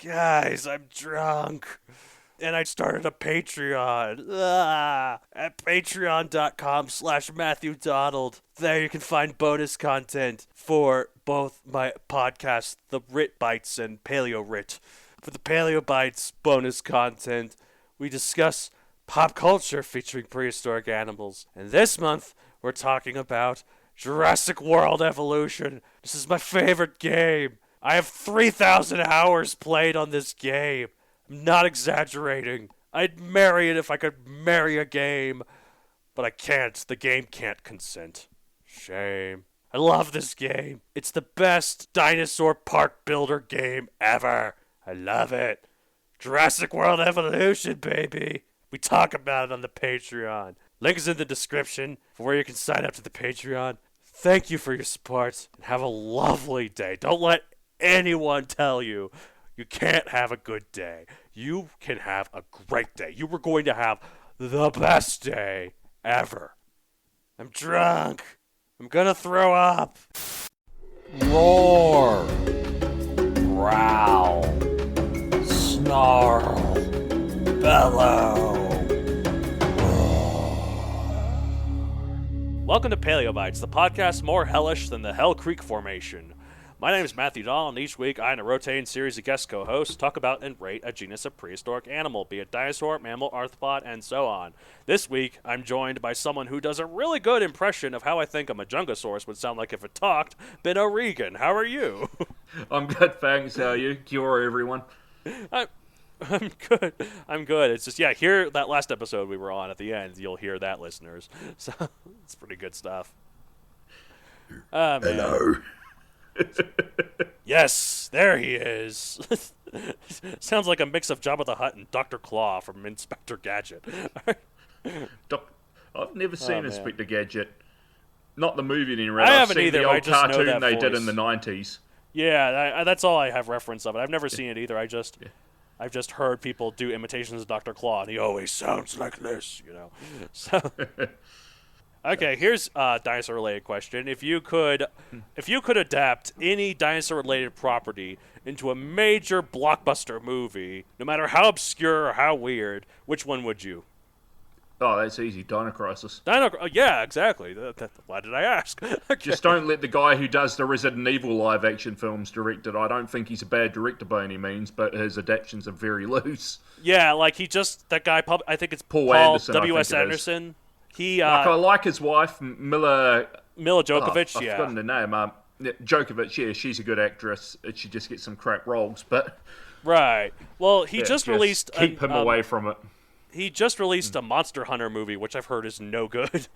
Guys, I'm drunk. And I started a Patreon at patreon.com/Matthew Donald. There you can find bonus content for both my podcasts, The Rit Bites and Paleo Rit. For the Paleo Bites bonus content, we discuss pop culture featuring prehistoric animals. And this month, we're talking about Jurassic World Evolution. This is my favorite game. I have 3,000 hours played on this game. I'm not exaggerating. I'd marry it if I could marry a game. But I can't. The game can't consent. Shame. I love this game. It's the best dinosaur park builder game ever. I love it. Jurassic World Evolution, baby. We talk about it on the Patreon. Link is in the description for where you can sign up to the Patreon. Thank you for your support, and have a lovely day. Don't let anyone tell you you can't have a good day. You can have a great day. You were going to have the best day ever. I'm drunk. I'm gonna throw up. Roar, growl, snarl, bellow. Welcome to Paleo Bites, the podcast more hellish than the Hell Creek Formation. My name is Matthew Donald, and each week I and a rotating series of guest co-hosts talk about and rate a genus of prehistoric animal, be it dinosaur, mammal, arthropod, and so on. This week, I'm joined by someone who does a really good impression of how I think a Masiakasaurus would sound like if it talked, Ben O'Regan. How are you? I'm good, thanks. How are you? Cure everyone. I'm good. I'm good. It's just, hear that last episode we were on at the end. You'll hear that, listeners. So, it's pretty good stuff. Hello. Yes, there he is. Sounds like a mix of Jabba the Hutt and Dr. Claw from Inspector Gadget. I've never seen Inspector Gadget. Not the movie anyway. I I've haven't seen either, the but I old just know cartoon that they voice. did in the 90s. Yeah, that's all I have reference of it. I've never seen it either. I've just heard people do imitations of Dr. Claw, and he always sounds like this, So, okay, here's a dinosaur-related question. If you could adapt any dinosaur-related property into a major blockbuster movie, no matter how obscure or how weird, which one would you? Oh, that's easy. Dino Crisis. Yeah, exactly. Why did I ask? Okay. Just don't let the guy who does the Resident Evil live-action films direct it. I don't think he's a bad director by any means, but his adaptations are very loose. Yeah, like that guy, I think it's Paul Paul Anderson, W.S. I think it is. Anderson. He, I like his wife, Mila Djokovic, I've yeah. forgotten the name. Djokovic, yeah, she's a good actress. She just gets some crap roles, but... Right. Well, he just released... Keep him away from it. He just released a Monster Hunter movie, which I've heard is no good.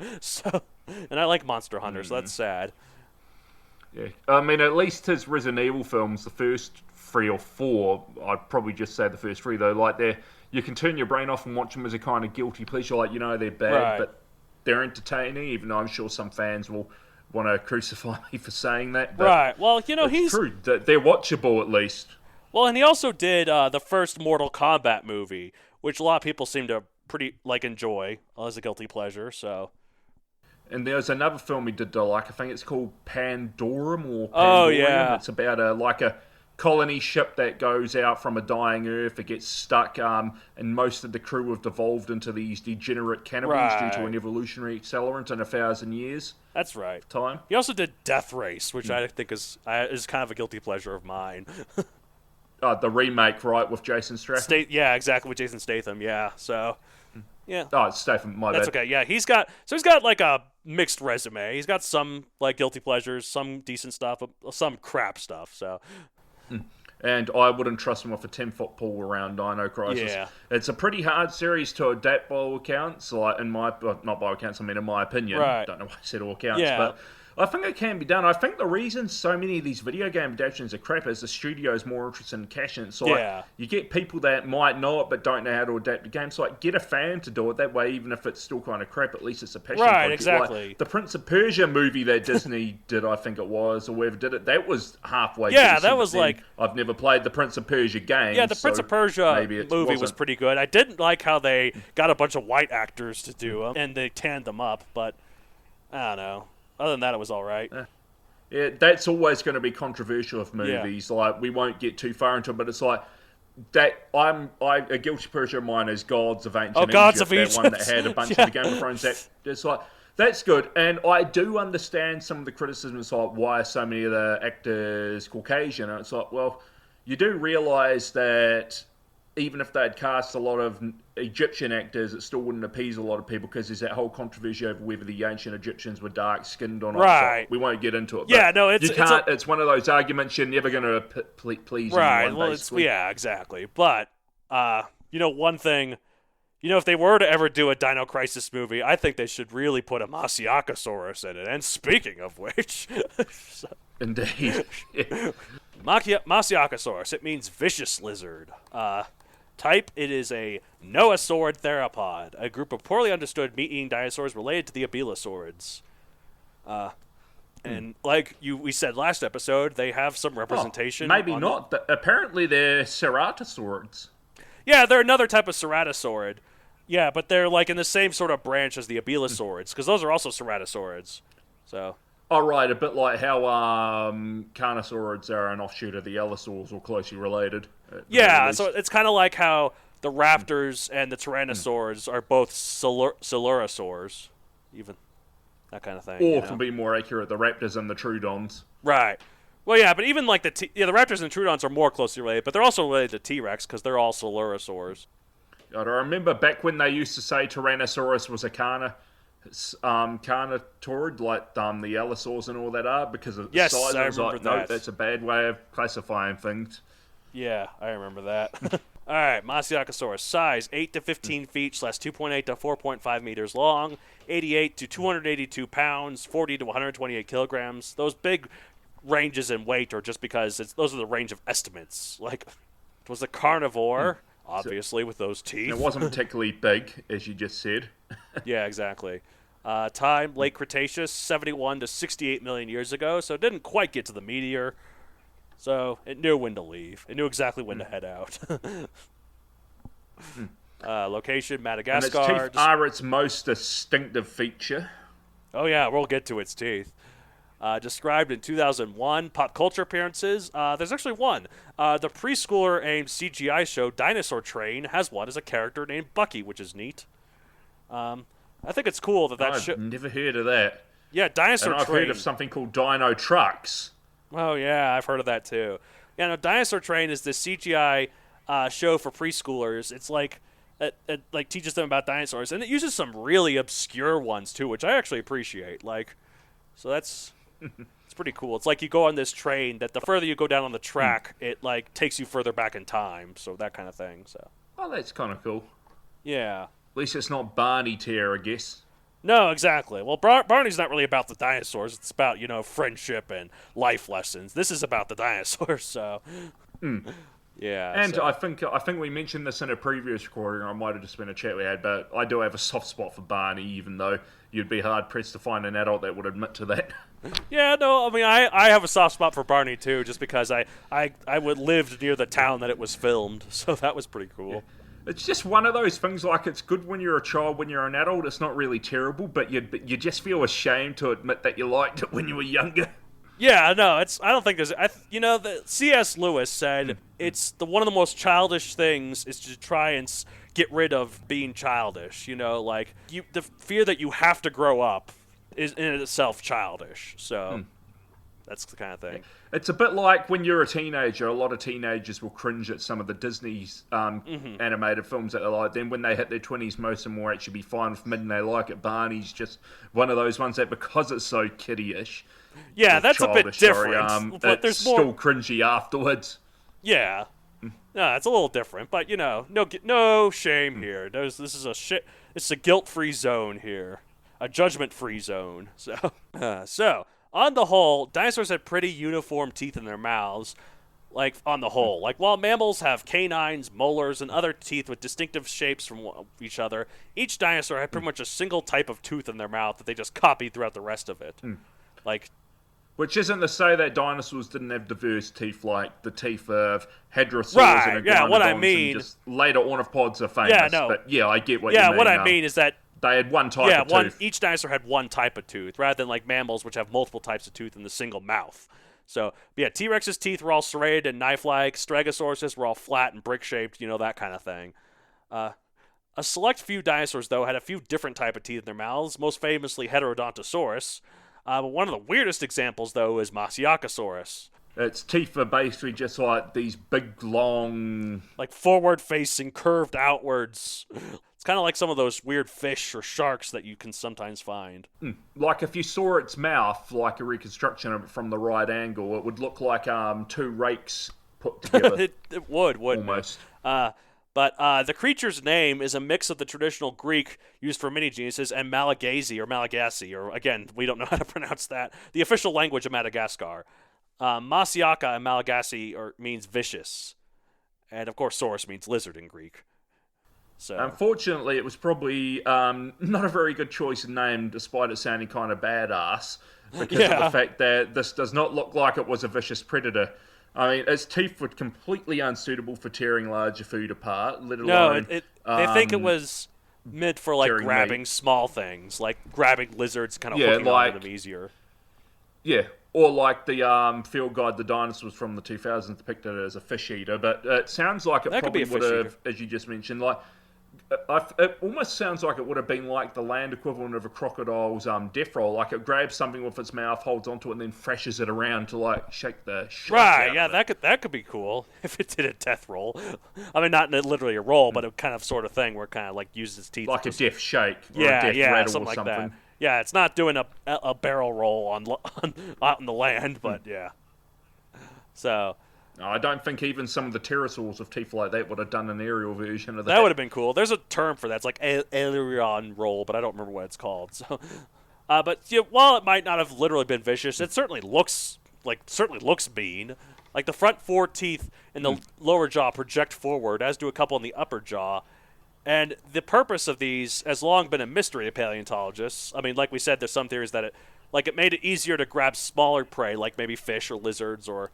And I like Monster Hunter, so that's sad. Yeah, I mean, at least his Resident Evil films, the first 3 or 4, I'd probably just say the first 3 though, like you can turn your brain off and watch them as a kind of guilty pleasure, like they're bad, Right. but they're entertaining. Even though I'm sure some fans will want to crucify me for saying that. But Right. Well, it's true. They're watchable at least. Well, and he also did the first Mortal Kombat movie, which a lot of people seem to pretty enjoy as a guilty pleasure. So. And there's another film he did I think it's called Pandorum or Pandorium. Oh yeah. It's about a colony ship that goes out from a dying Earth. It gets stuck, and most of the crew have devolved into these degenerate cannibals due to an evolutionary accelerant in 1,000 years. That's right. Time. He also did Death Race, which I think is kind of a guilty pleasure of mine. The remake, right, with Jason Statham? Yeah, exactly, with Jason Statham, yeah. So, yeah. Oh, it's Statham, my bad. That's okay, yeah. He's got like a mixed resume. He's got some like guilty pleasures, some decent stuff, some crap stuff, so. And I wouldn't trust him with a 10-foot pole around Dino Crisis. Yeah. It's a pretty hard series to adapt by all accounts, not by all accounts, I mean in my opinion. Right. Don't know why I said all accounts, Yeah. but I think it can be done. I think the reason so many of these video game adaptations are crap is the studio's more interested in cashing. So you get people that might know it but don't know how to adapt the game. So get a fan to do it. That way, even if it's still kind of crap, at least it's a passion project. Right, exactly. Like the Prince of Persia movie that Disney did, I think it was, or whoever did it, that was halfway Yeah, decent, that was but then I've never played the Prince of Persia game. Yeah, the Prince of Persia movie was pretty good. I didn't like how they got a bunch of white actors to do them, and they tanned them up, but I don't know. Other than that, it was all right. Yeah, that's always going to be controversial with movies. Like, we won't get too far into it, but it's like, A guilty pleasure of mine is Gods of Ancient Egypt. Gods of Egypt. That one that had a bunch of the Game of Thrones. That's good, and I do understand some of the criticisms like why are so many of the actors Caucasian, and it's like, well, you do realise that even if they'd cast a lot of Egyptian actors, it still wouldn't appease a lot of people because there's that whole controversy over whether the ancient Egyptians were dark-skinned or not. Right. So we won't get into it. Yeah, no, it's one of those arguments you're never going to please right. anyone, Well, yeah, exactly. But, one thing, if they were to ever do a Dino Crisis movie, I think they should really put a Masiakasaurus in it. And speaking of which... Indeed. Masiakasaurus, it means vicious lizard. Type, it is a noasaurid theropod, a group of poorly understood meat-eating dinosaurs related to the abelosaurids. And like we said last episode, they have some representation. Maybe not. Apparently they're ceratosaurids. Yeah, they're another type of ceratosaurid. Yeah, but they're like in the same sort of branch as the abelosaurids, because those are also ceratosaurids. So... Oh, right, a bit like how carnosaurids are an offshoot of the allosaurs, or closely related. Yeah, so it's kind of like how the raptors and the tyrannosaurs are both silurosaurs, even that kind of thing. Or, to be more accurate, the raptors and the troodons. Right. Well, yeah, but even like the raptors and troodons are more closely related, but they're also related to T-Rex because they're all silurosaurs. I remember back when they used to say Tyrannosaurus was a carnivore, like the allosaurs and all that are, because of the size. I remember that. No, that's a bad way of classifying things. Yeah, I remember that. All right, Masiakasaurus. Size, 8 to 15 feet, /2.8 to 4.5 meters long, 88 to 282 pounds, 40 to 128 kilograms. Those big ranges in weight are just because those are the range of estimates. Like, it was a carnivore, obviously, with those teeth. It wasn't particularly big, as you just said. Yeah, exactly. Time, Late Cretaceous, 71 to 68 million years ago, so it didn't quite get to the meteor. So it knew when to leave. It knew exactly when to head out. Location, Madagascar. And its teeth are its most distinctive feature. Oh yeah, we'll get to its teeth. Described in 2001. Pop culture appearances. There's actually one. The preschooler-aimed CGI show Dinosaur Train has one as a character named Bucky, which is neat. I think it's cool that I've never heard of that. Yeah, Dinosaur Train. And I've heard of something called Dino Trucks. Oh, yeah, I've heard of that, too. Yeah, no, Dinosaur Train is this CGI show for preschoolers. It's like, it teaches them about dinosaurs, and it uses some really obscure ones, too, which I actually appreciate. So that's it's pretty cool. It's like you go on this train that the further you go down on the track, it, takes you further back in time, so that kind of thing, so. Oh, that's kind of cool. Yeah. At least it's not Barney Tear, I guess. No, exactly. Well, Barney's not really about the dinosaurs. It's about, friendship and life lessons. This is about the dinosaurs, so... Yeah. And so. I think we mentioned this in a previous recording, or it might have just been a chat we had, but I do have a soft spot for Barney, even though you'd be hard-pressed to find an adult that would admit to that. Yeah, no, I mean, I have a soft spot for Barney, too, just because I lived near the town that it was filmed, so that was pretty cool. Yeah. It's just one of those things, it's good when you're a child, when you're an adult, it's not really terrible, but you just feel ashamed to admit that you liked it when you were younger. Yeah, no, I don't think there's, the C.S. Lewis said it's one of the most childish things is to try and get rid of being childish, the fear that you have to grow up is in itself childish, so... That's the kind of thing. It's a bit like when you're a teenager. A lot of teenagers will cringe at some of the Disney's animated films that they like. Then when they hit their 20s, most of them will actually be fine with mid and they like it. Barney's just one of those ones that because it's so kiddie-ish. Yeah, that's a bit different. But there's still cringy afterwards. Yeah. No, it's a little different. But, no shame here. This is it's a guilt-free zone here. A judgment-free zone. So... On the whole, dinosaurs had pretty uniform teeth in their mouths, on the whole. While mammals have canines, molars, and other teeth with distinctive shapes from each other, each dinosaur had pretty much a single type of tooth in their mouth that they just copied throughout the rest of it. Which isn't to say that dinosaurs didn't have diverse teeth, like the teeth of hadrosaurs and iguanodons, what I mean... and just later ornithopods are famous. Yeah, no. But I get what you mean. Yeah, what I mean is that they had one type of tooth. Each dinosaur had one type of tooth, rather than mammals, which have multiple types of tooth in the single mouth. So, yeah, T-Rex's teeth were all serrated and knife-like. Stegosaurus were all flat and brick-shaped, that kind of thing. A select few dinosaurs, though, had a few different type of teeth in their mouths, most famously Heterodontosaurus. But one of the weirdest examples, though, is Masiakasaurus. Its teeth are basically just like these big, long... like forward-facing, curved outwards. It's kind of like some of those weird fish or sharks that you can sometimes find. Like if you saw its mouth, like a reconstruction of it from the right angle, it would look like two rakes put together. it would, wouldn't almost. It? But the creature's name is a mix of the traditional Greek used for many genuses and Malagasy, or again, we don't know how to pronounce that, the official language of Madagascar. Masiaka in Malagasy means vicious. And of course, Saurus means lizard in Greek. So. Unfortunately, it was probably not a very good choice of name, despite it sounding kind of badass, because of the fact that this does not look like it was a vicious predator. I mean, its teeth were completely unsuitable for tearing larger food apart, let alone... No, they think it was meant for, like, grabbing meat. Small things, like grabbing lizards, kind of hooking onto them easier. Yeah, or like the field guide, the dinosaurs from the 2000s depicted it as a fish eater, but it sounds like it probably would have, as you just mentioned, like... It almost sounds like it would have been like the land equivalent of a crocodile's death roll. Like it grabs something with its mouth, holds onto it, and then thrashes it around to like shake the shit out of it. That could be cool if it did a death roll. I mean, not literally a roll, but a kind of sort of thing where it kind of like uses its teeth. Like a death shake or a death rattle something or like something. that. Yeah, it's not doing a barrel roll out in the land, but yeah. So... I don't think even some of the pterosaurs with teeth like that would have done an aerial version of that. That would have been cool. There's a term for that. It's like aileron roll, but I don't remember what it's called. So, but while it might not have literally been vicious, it certainly looks mean. Like the front four teeth in the lower jaw project forward, as do a couple in the upper jaw. And the purpose of these has long been a mystery to paleontologists. I mean, like we said, there's some theories that it made it easier to grab smaller prey, like maybe fish or lizards, or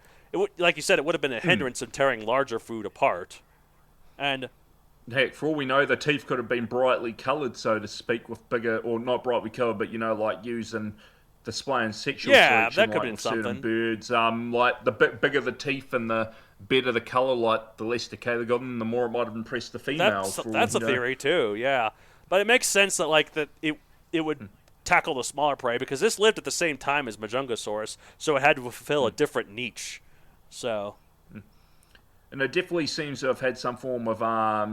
like you said, it would have been a hindrance in tearing larger food apart. And heck, for all we know, the teeth could have been brightly coloured, so to speak, with bigger, or not brightly coloured, but like using displaying sexual selection, that could like be with something. certain birds. Like the bit bigger the teeth and the better the colour, like the less decay they got them, the more it might have impressed the females. That's a theory too, yeah. But it makes sense that it would tackle the smaller prey because this lived at the same time as Majungasaurus, so it had to fulfill a different niche. So, and it definitely seems to have had some form of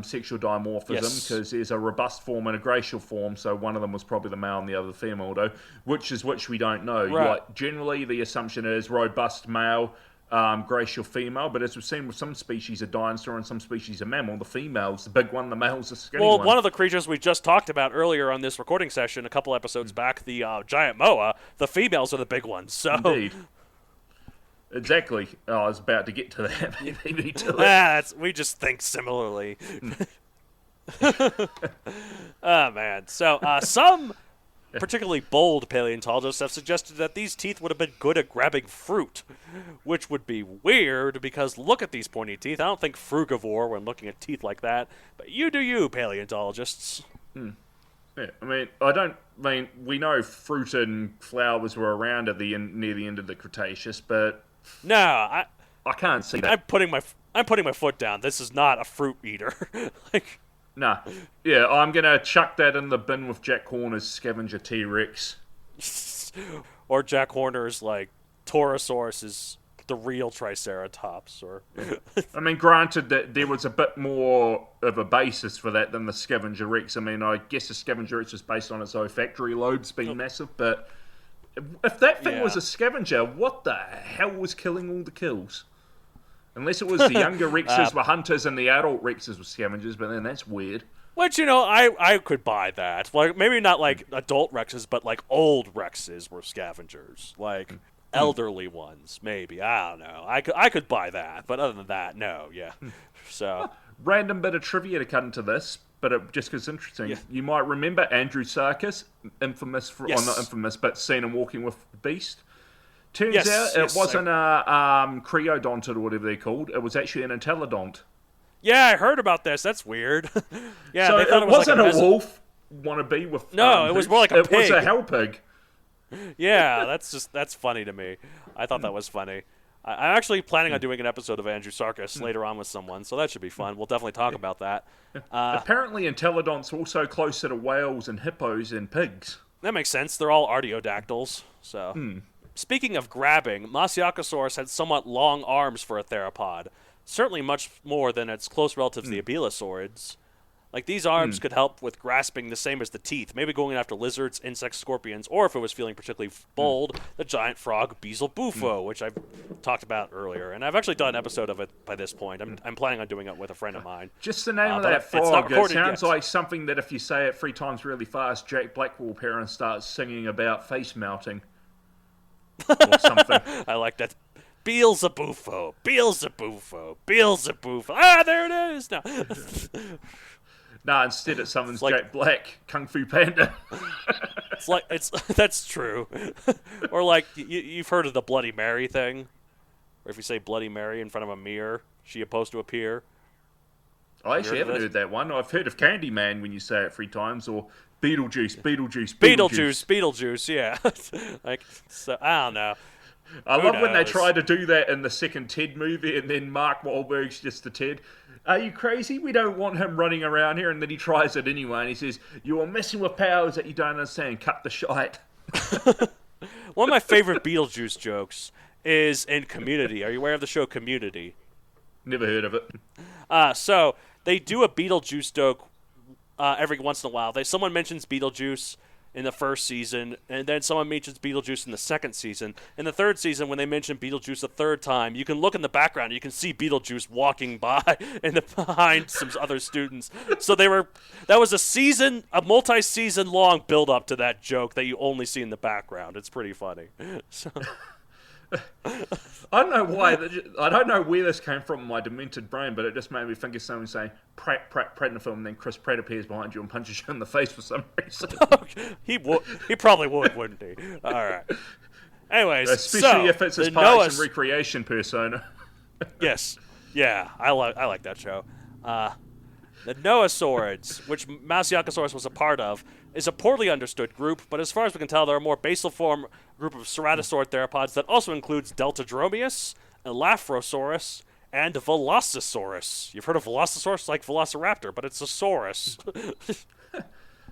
sexual dimorphism because there's a robust form and a glacial form. So one of them was probably the male and the other the female, though. Which we don't know. Right. Like generally, the assumption is robust male, glacial female. But as we've seen with some species of dinosaur and some species of mammal, the female's the big one, the male's the skinny one. Well, one of the creatures we just talked about earlier on this recording session, a couple episodes back, the giant moa, the females are the big ones. So. Indeed. Exactly. I was about to get to that. We just think similarly. Oh, man. So, some particularly bold paleontologists have suggested that these teeth would have been good at grabbing fruit, which would be weird because look at these pointy teeth. I don't think frugivore when looking at teeth like that, but you do you, paleontologists. Yeah, we know fruit and flowers were around at near the end of the Cretaceous, but no, I can't see that. I'm putting my foot down. This is not a fruit eater. Nah. Yeah, I'm gonna chuck that in the bin with Jack Horner's scavenger T-Rex. Or Jack Horner's Torosaurus is the real Triceratops, or I mean, granted that there was a bit more of a basis for that than the scavenger Rex. I mean, I guess the scavenger Rex was based on its olfactory lobes being massive, but if that thing was a scavenger, what the hell was killing all the kills? Unless it was the younger Rexes were hunters and the adult Rexes were scavengers, but then that's weird. Which, I could buy that. Maybe not adult Rexes, but old Rexes were scavengers. Elderly ones, maybe. I don't know. I could buy that, but other than that, no, yeah. So random bit of trivia to cut into this, but it just gets interesting. Yeah. You might remember Andrew Sarkis, infamous for, or not infamous, but seen him walking with the Beast. Turns out it wasn't a creodontid or whatever they're called. It was actually an intellodont. Yeah, I heard about this. That's weird. Yeah, so they thought it wasn't a wolf wannabe with. No, it was more like a pig. It was a hell pig. Yeah, that's funny to me. I thought that was funny. I'm actually planning on doing an episode of Andrew Sarkis later on with someone, so that should be fun. We'll definitely talk about that. Apparently, entelodonts are also closer to whales and hippos and pigs. That makes sense. They're all artiodactyls. So, Speaking of grabbing, Masiakasaurus had somewhat long arms for a theropod. Certainly much more than its close relatives, the abelosaurids. Like, these arms could help with grasping the same as the teeth, maybe going after lizards, insects, scorpions, or if it was feeling particularly bold, the giant frog Beelzebufo, which I've talked about earlier. And I've actually done an episode of it by this point. I'm planning on doing it with a friend of mine. Just the name of that frog, it sounds like something that if you say it 3 times really fast, Jack Black will appear and start singing about face melting. Or something. I like that. Beelzebufo, Beelzebufo, Beelzebufo. Ah, there it is! Now. Nah, instead it summons Jack Black, Kung Fu Panda. That's true. Or like you've heard of the Bloody Mary thing, or if you say Bloody Mary in front of a mirror, she opposed to appear. I actually haven't heard that one. I've heard of Candyman when you say it 3 times, or Beetlejuice. Beetlejuice. Yeah. Like, so I don't know. I love when they try to do that in the second Ted movie, and then Mark Wahlberg's just the Ted. Are you crazy? We don't want him running around here. And then he tries it anyway, and he says, "You are messing with powers that you don't understand. Cut the shite." One of my favorite Beetlejuice jokes is in Community. Are you aware of the show Community? Never heard of it. So they do a Beetlejuice joke every once in a while. Someone mentions Beetlejuice in the first season, and then someone mentions Beetlejuice in the second season. In the third season, when they mention Beetlejuice a third time, you can look in the background, you can see Beetlejuice walking by behind some other students. So that was a multi-season long build-up to that joke that you only see in the background. It's pretty funny. So. I don't know why. I don't know where this came from in my demented brain, but it just made me think of someone saying Pratt in the film, and then Chris Pratt appears behind you and punches you in the face for some reason. He probably would, wouldn't he? All right. Anyways, especially if it's his Parks and Recreation persona. Yes. Yeah, I like that show. The noasaurids, which Masiakasaurus was a part of, is a poorly understood group, but as far as we can tell, they're a more basal form group of ceratosaurid theropods that also includes Deltadromeus, Elafrosaurus, and Velocisaurus. You've heard of Velocisaurus? Like Velociraptor, but it's a saurus.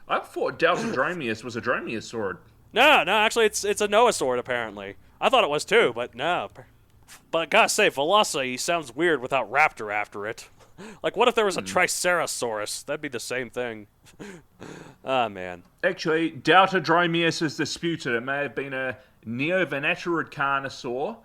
I thought Deltadromeus was a dromaeosaurid. No, actually, it's a noasaurid, apparently. I thought it was too, but no. But I gotta say, Veloci sounds weird without raptor after it. Like, what if there was a Triceratosaurus? That'd be the same thing. Ah, man. Actually, Deltadromeus is disputed. It may have been a neovenaturid carnosaur,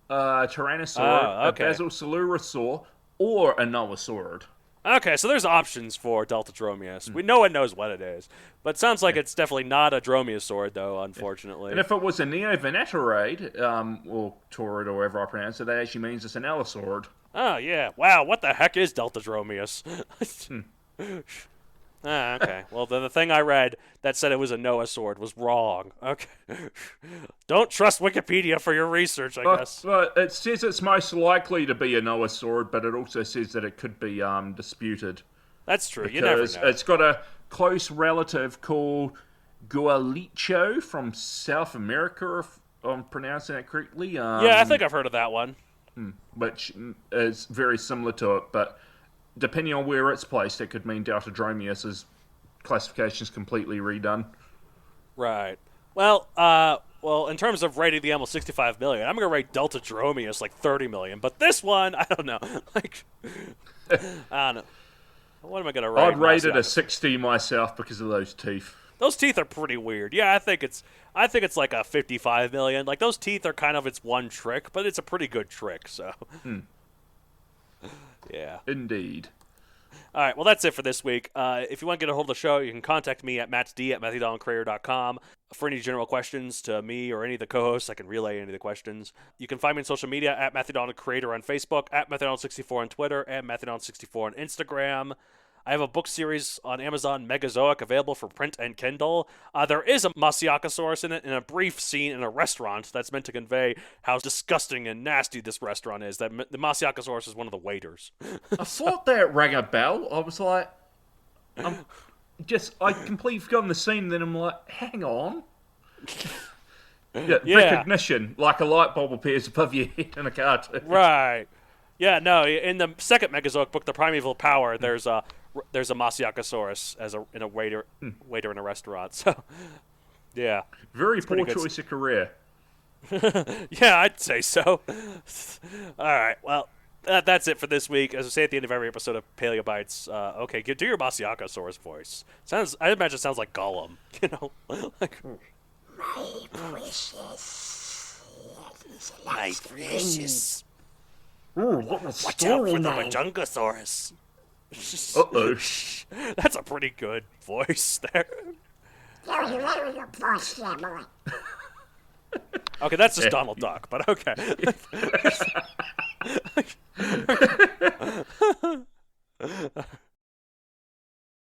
a tyrannosaur, a basilosaurus, or a noasaurid. Okay, so there's options for Deltadromeus. No one knows what it is. But it sounds like it's definitely not a dromaeosaurid, though, unfortunately. And if it was a neovenaturid, or taurid, or whatever I pronounce it, that actually means it's an allosaurid. Oh, yeah. Wow, what the heck is Deltadromeus? Okay. Well, then the thing I read that said it was a noasaurid was wrong. Okay. Don't trust Wikipedia for your research, I guess. But it says it's most likely to be a noasaurid, but it also says that it could be disputed. That's true. You never know. It's got a close relative called Gualicho from South America, if I'm pronouncing that correctly. Yeah, I think I've heard of that one. Which is very similar to it, but depending on where it's placed, it could mean Deltadromeus' classification is completely redone. Right. Well, in terms of rating the animal 65 million, I'm going to rate Deltadromeus like 30 million. But this one, I don't know. Like, I don't know. What am I going to rate? I'd rate it a 60 myself because of those teeth. Those teeth are pretty weird. Yeah, I think it's like a 55 million. Like, those teeth are kind of its one trick, but it's a pretty good trick, so. Yeah. Indeed. All right, well, that's it for this week. If you want to get a hold of the show, you can contact me at mattsd@matthewdonalcreator.com for any general questions to me or any of the co-hosts. I can relay any of the questions. You can find me on social media at MatthewDonaldCreator on Facebook, at MatthewDonald64 on Twitter, and MatthewDonald64 on Instagram. I have a book series on Amazon, Megazoic, available for print and Kindle. There is a Masiakasaurus in it in a brief scene in a restaurant that's meant to convey how disgusting and nasty this restaurant is. That the Masiakasaurus is one of the waiters. I thought that rang a bell. I was like, I completely forgotten the scene, then I'm like, hang on. Recognition, like a light bulb appears above your head in a cartoon. Right. Yeah, no, in the second Megazoic book, The Primeval Power, there's a Masiakasaurus as a waiter in a restaurant. So, yeah. Very poor choice of career. Yeah, I'd say so. All right, well, that's it for this week. As I say at the end of every episode of Paleobites, okay, do your Masiakasaurus voice. I imagine it sounds like Gollum, like... My precious. My precious. Ooh, what was Watch out for the name? Majungasaurus. Uh-oh. That's a pretty good voice there. Very good voice there, boy. Okay, that's just Donald Duck, but okay.